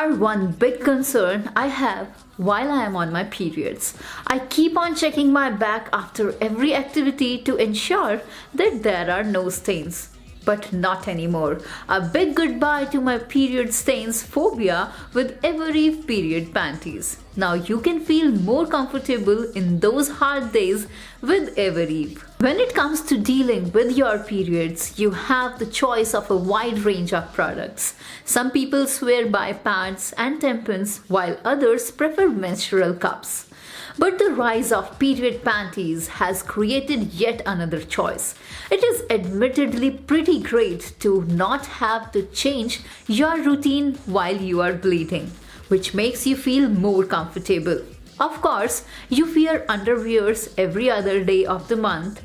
are one big concern I have while I am on my periods. I keep on checking my back after every activity to ensure that there are no stains. But not anymore. A big goodbye to my period stains phobia with Evereve period panties. Now you can feel more comfortable in those hard days with Evereve. When it comes to dealing with your periods, you have the choice of a wide range of products. Some people swear by pads and tampons while others prefer menstrual cups. But the rise of period panties has created yet another choice. It is admittedly pretty great to not have to change your routine while you are bleeding, which makes you feel more comfortable. Of course, you wear underwears every other day of the month,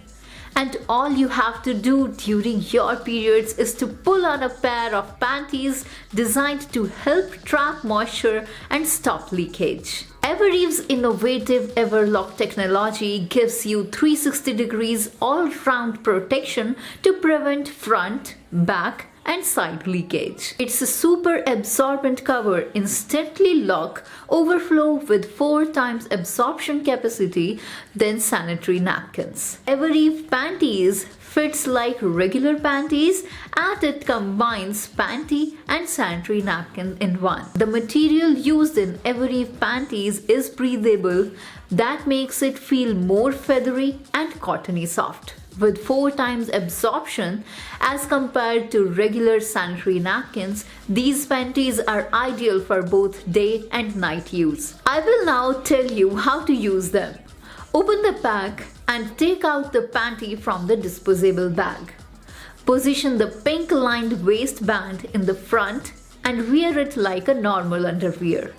and all you have to do during your periods is to pull on a pair of panties designed to help trap moisture and stop leakage. Evereve's innovative Everlock technology gives you 360 degrees all-round protection to prevent front, back, and side leakage. It's a super absorbent cover, instantly lock overflow with 4 times absorption capacity than sanitary napkins. Evereve Panties fits like regular panties and it combines panty and sanitary napkin in one. The material used in Evereve Panties is breathable, that makes it feel more feathery and cottony soft. With 4 times absorption as compared to regular sanitary napkins, these panties are ideal for both day and night use. I will now tell you how to use them. Open the pack and take out the panty from the disposable bag. Position the pink lined waistband in the front and wear it like a normal underwear.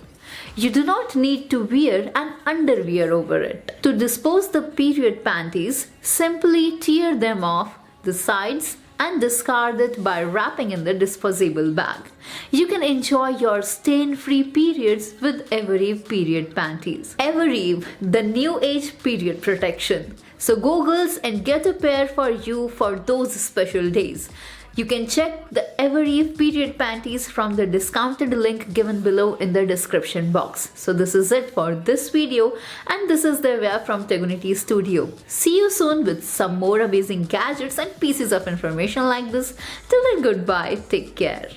You do not need to wear an underwear over it. To dispose the period panties, simply tear them off the sides and discard it by wrapping in the disposable bag. You can enjoy your stain-free periods with Evereve period panties. Evereve, the new age period protection. So go girls and get a pair for you for those special days. You can check the Evereve period panties from the discounted link given below in the description box. So this is it for this video and this is the Evereve from Tegonity studio. See you soon with some more amazing gadgets and pieces of information like this. Till then, goodbye, take care.